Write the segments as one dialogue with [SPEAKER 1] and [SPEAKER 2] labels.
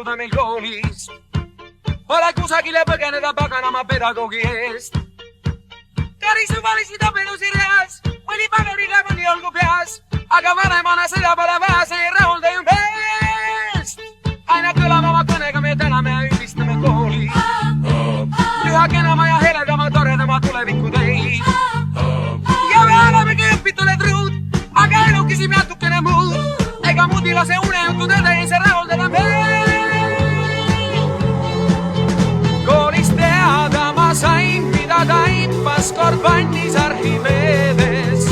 [SPEAKER 1] liikuda meil koolis. Ole kusagile põgeneda paganama pedagoogi eest. Kärisuvalisid abielusirjas, mõni pagariga mõni olgu peas, aga vanemana seda pole vaja, see ei rahulda ju meest. Aina kõlama oma kõnega me täname ja üldistame kooli. Üha kenama ja heledama, toredama tuleviku teid. Ja me olemegi õpitule truud, aga elu küsib natukene muud. Ega mudilase unejutud õde ei saa rahuldada meid. Koolis teada ma sain, mida taipas kord vannis arhiveedes.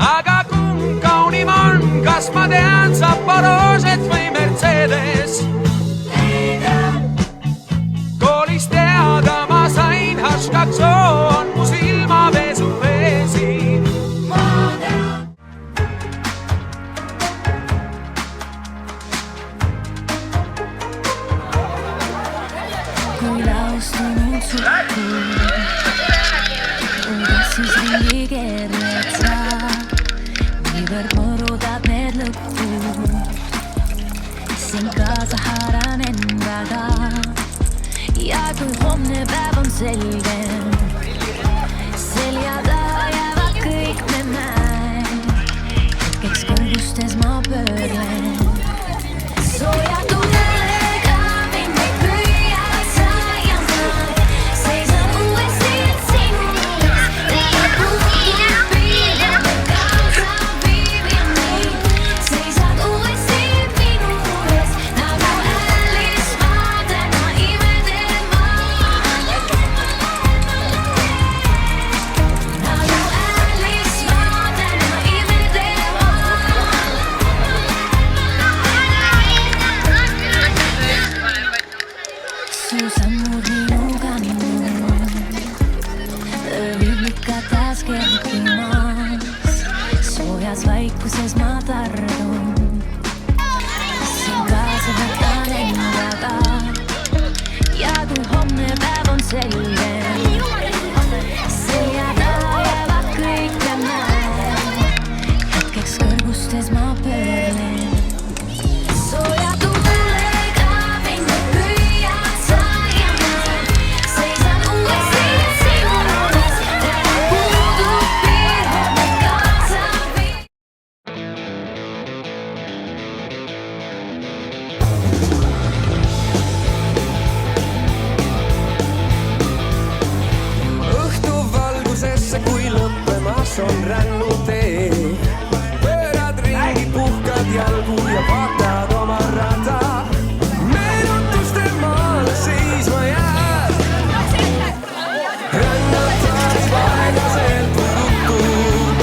[SPEAKER 1] Aga kumb kaunim on, kas ma tean Zaporožet või Mercedes? Koolis teada ma sain, H2O on mu silmaveesu veesi.
[SPEAKER 2] Kui laustunud suhku, kuidas siis ringi keerled sa, niivõrd murudab need lõppu, sind kaasa haaran endaga. Ja kui homne päev on selge, selja taha jäävad kõik me mäed, hetkeks kõrgustes ma pöörlen, sooja tunnega mind ei püüad sa ja ma seisan uuesti sinu ees, teie puhtub piirame kaasa viib ja meid, seisad uuesti minu ees, nagu Alice vaatena imede maa. Nagu Alice vaatena imede maa. Su sammud minuga öövid lükatas kerkimas, soojas vaikuses ma tardun, sind kaasa võtan endaga. Ja kui homne päev on selge, selja taha jäävad kõik me näed, hetkeks kõrgustes ma pöörlen, sooja tunnega mind ei püüad sa ja ma seisan uuesti sinu ees, täna puudub piirame kaasa viib. Õhtuvalgusesse, kui lõppemas on rännutee, pöörad ringi, puhkad jalgu ja vaatad oma rada. Meenutuste maale seisma jääd, rännatad vaegaselt võrutud.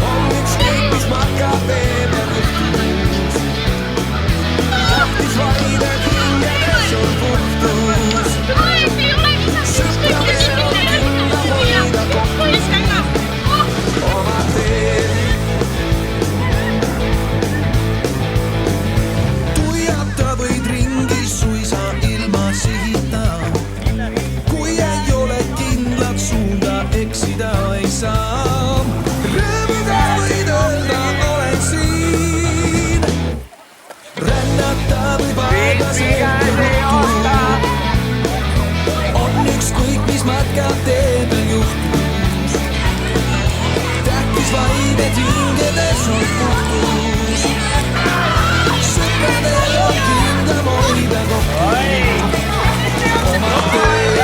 [SPEAKER 2] On ükskõik, mis matkab teeb ja juhtus, tähtis vaid, et hingedes on puhtus. Sõpradel on kinda hoida kokku oma teel. Tuiata võid ringi suisa ilma sihita, kui ei ole kindlat suunda, eksida ei saa. Rõõmuga võid öelda, olen siin, rännata võib aeglaselt juhtud. On ükskõik, mis matkab teeb ja juhtus, tähtis vaid, et hingedes on puhtus. Sõpradel on kindlam hoida kokku oma teel.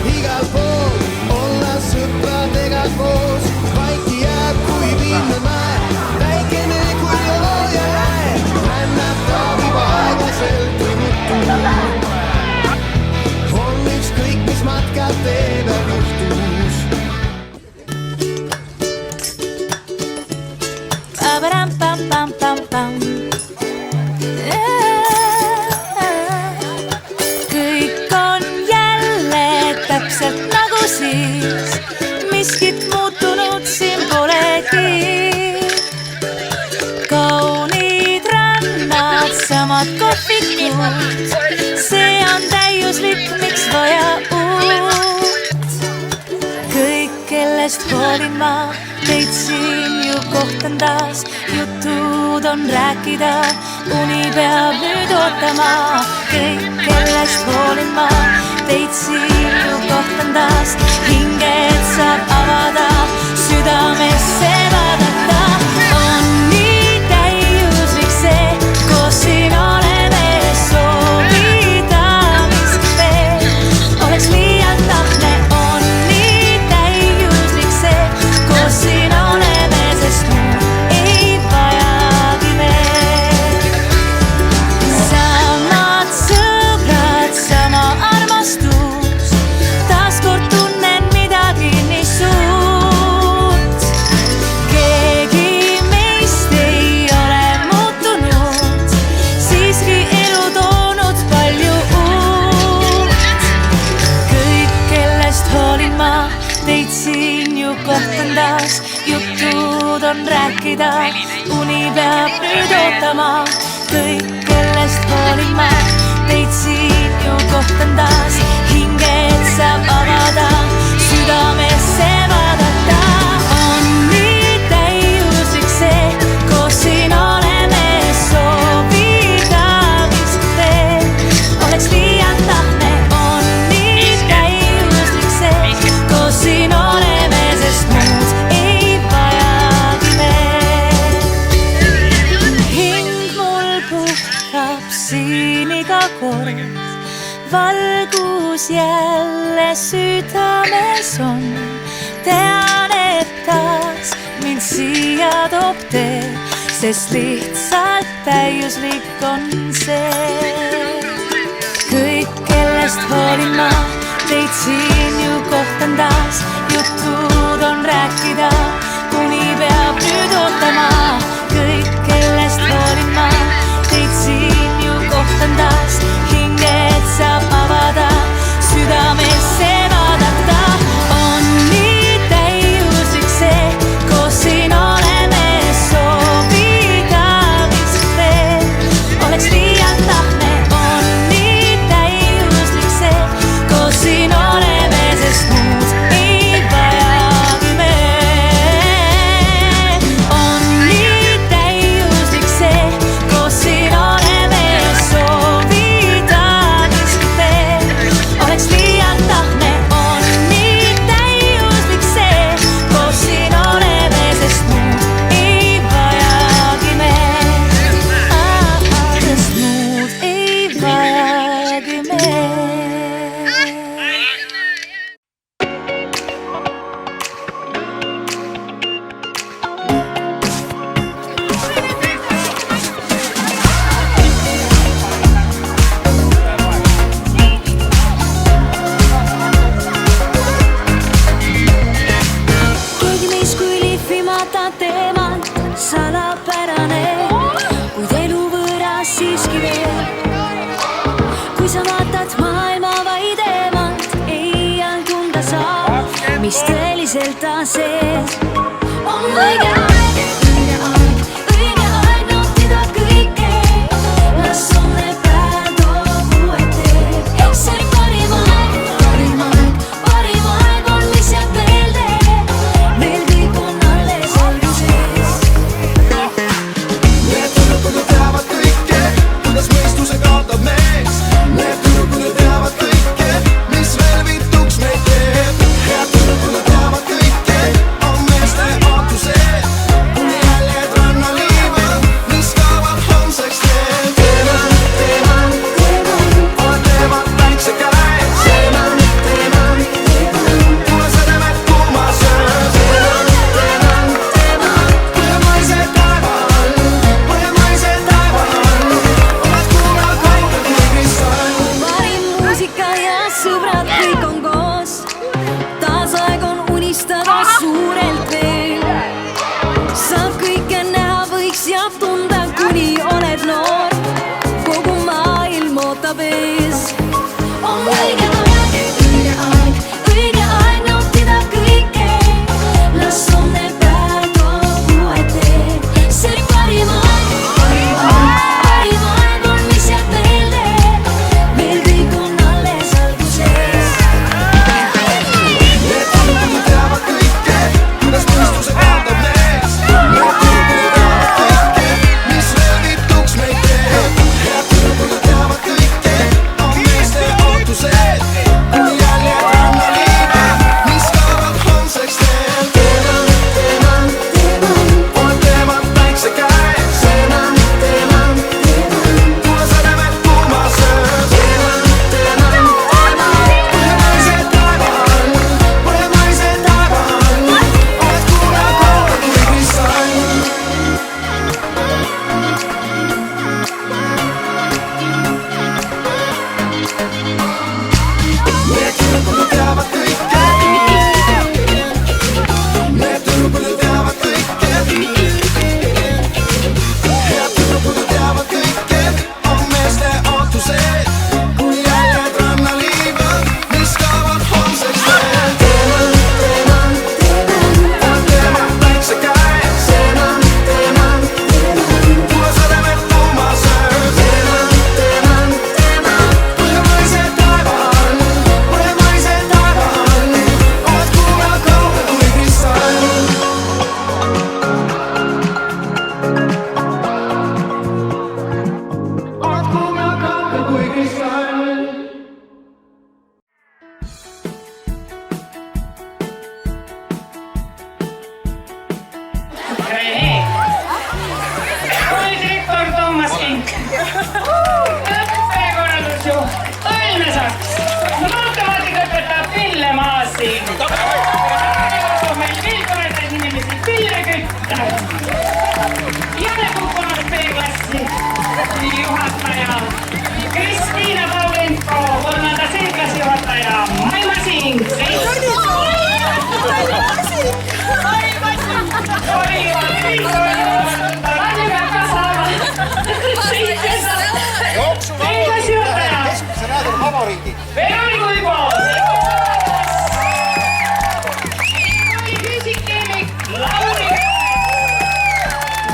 [SPEAKER 2] Igal pool olla sõpradega koos, vaiki jääb kui viimne mäe, väikene kui looja lähe, rännata võib aeglaselt või nuttu. On ükskõik, mis matkab teeb ja juhtus. Pam-pam-pam-pam-pam. Kõik on jälle täpselt nagu siis, miskit muutunud siin polegi. Kaunid rannad, samad kohvikud, see on täiuslik, miks vaja uut. Kõik, kellest hoolin ma, teid siin ju
[SPEAKER 3] kohtan taas, jutud on rääkida, uni peab nüüd ootama. Kõik, kellest hoolin ma, teid siin ju kohtan taas, hinged saab avada, südamesse vaadata. On nii täiuslik see, koos siin oleme, soovida, mis veel oleks liialt tahne. On nii täiuslik see, koos siin oleme, sest muud ei vajagi veel. Samad sõbrad, sama armastus, taaskord tunnen midagi nii suurt. Keegi meist ei ole muutunud, siiski elu toonud palju uut. Kõik, kellest hoolin ma, teid siin ju kohtan taas, jutud on rääkida, uni peab nüüd ootama. Kõik, kellest hoolin ma, teid siin ju kohtan taas, hinged saab avada, südamesse vaadata. On nii täiuslik see, koos siin oleme, soovida, mis veel oleks liialt tahne. On nii täiuslik see, koos siin oleme, sest muud ei vajagi veel. Hing mul puhkab siin iga kord, valgus jälle südames on. Tean, et taas mind siia toob tee, sest lihtsalt täiuslik on see. Kõik, kellest hoolin ma, teid siin ju kohtan taas, jutud on rääkida, kuni peab nüüd ootama. Kõik, kellest hoolin ma, teid siin ju kohtan taas, hinged saab avada, südamesse vaadata. On nii täiuslik see, koos siin oleme, soovida, mis veel oleks liialt tahne. On nii täiuslik see, koos siin oleme, sest muud ei vajagi veel. On nii täiuslik see, koos siin oleme, soovida, mis veel oleks liialt tahne. On nii täiuslik see, koos siin oleme, sest muud ei vajagi veel. Sest muud ei vajagi veel. Keegi meist kui lihvimata teemant, salapärane, kuid elu võõras siiski veel. Kui sa vaatad maailma vaid eemalt, ei tunda saab, mis tõeliselt ta sees. On õige aeg, õige aeg nautida kõike. Las homne päev toob uued teed. See parim aeg on, mis jääb veel teed. Meil kõik on alles alguses.
[SPEAKER 2] Need tüdrukud teavad kõike, kuidas mõistuse kaotab mees. Need tüdrukud teavad kõike, mis veel vituks meid teeb. Head tüdrukud teavad kõike, on meeste ootused.
[SPEAKER 4] Marina Paulenko, 3. C-klassijuhataja Maima Sing. Veronika Uibo. Füüsikeemik Lauri.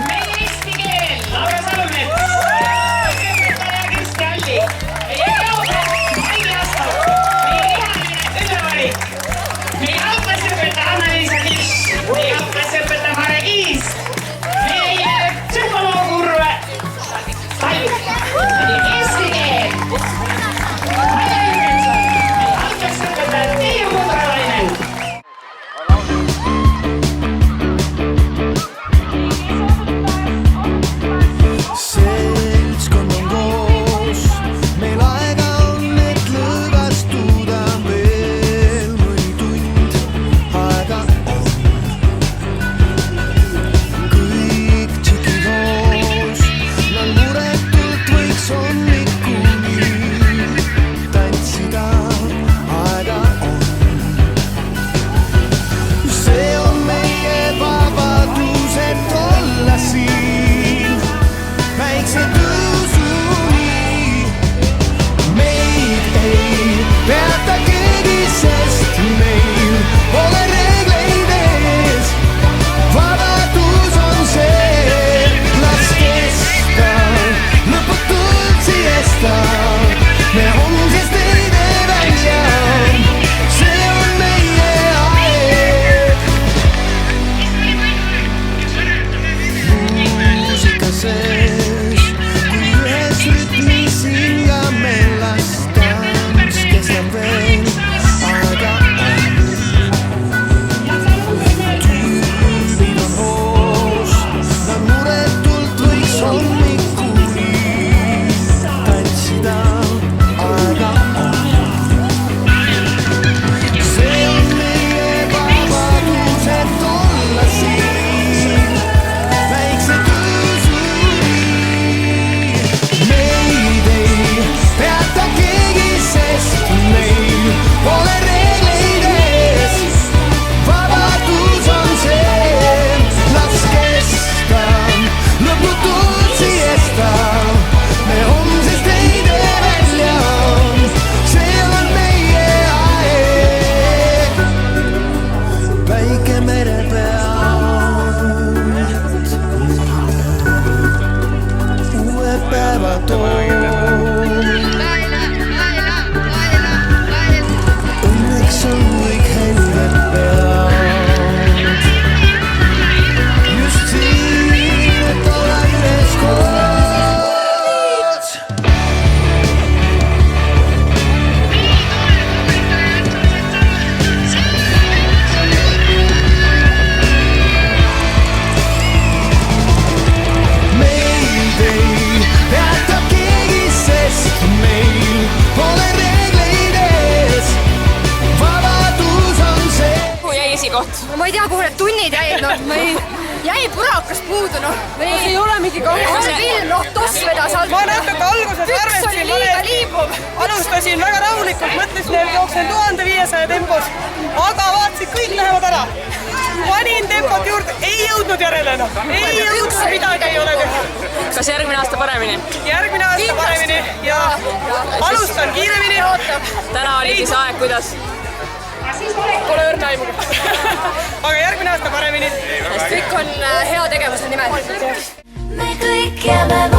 [SPEAKER 4] Meie eesti keel Laura Salumets. Õpetaja Kristi Alli. Meie geograaf Maili Astal. Meie ihaline Üllevalik. Meie algklassiõpetaja Anna-Liisa Kiš. Meie algklassiõpetaja Mare Kiis. Meie psühholoog Urve Talv. Meie eesti keel.
[SPEAKER 2] Seltskond on koos, meil aega on, et lõõgastuda veel mõni tund. Aega on kõik tšikid hoos, nad muretult võiks hommikuni tantsida. Aega on, see on meie vabadus, et olla siin väikse tõusuni. Meid ei peata keegi, sest meil pole reegleid ees. Vabadus on see, las kesta lõputult siesta. Me homsest ei tee välja, see on meie aeg. Muusika sees, kui ühes rütmis hingame, las tants kestab veel. Aega on, tüübid on hoos, nad muretult võiks hommikuni tantsida. Aega on, see on meie vabadus, et olla siin väikse tõusuni. Meid ei peata keegi, sest meil pole reegleid ees. Vabadus on see, las kesta lõputult siesta. Me homsest ei tee välja, see on meie aeg. Väike mere pealt uue päeva toon. Õnneks on kõik helged pead. Just siin, et olla üheskoos. Meid ei peata keegi, sest meil pole reegleid ees. Vabadus on see.
[SPEAKER 5] Kuhu jäi esikoht?
[SPEAKER 6] ma ei tea, kuhu need tunnid jäid, noh, ma ei, jäi purakas puudu, noh. ei ole mingi kaugus film, noh, toss vedas alt.
[SPEAKER 7] Ma natuke alguses
[SPEAKER 6] Üks
[SPEAKER 7] arvestasin,
[SPEAKER 6] oli liiga liibuv.
[SPEAKER 7] alustasin väga rahulikult, mõtlesin, et jooksen 1500 tempos, aga vaatasin, kõik lähevad ära. Panin tempot juurde, ei jõudnud järele, noh, ei jõudnud, midagi ei ole teha.
[SPEAKER 5] Kas järgmine aasta paremini?
[SPEAKER 7] Järgmine aasta paremini ja alustan kiiremini.
[SPEAKER 5] Täna oli siis aeg, kuidas?
[SPEAKER 7] Pole õrna aimugi. Aga järgmine aasta paremini.
[SPEAKER 6] kõik on hea tegevuse nimel.
[SPEAKER 3] me kõik jääme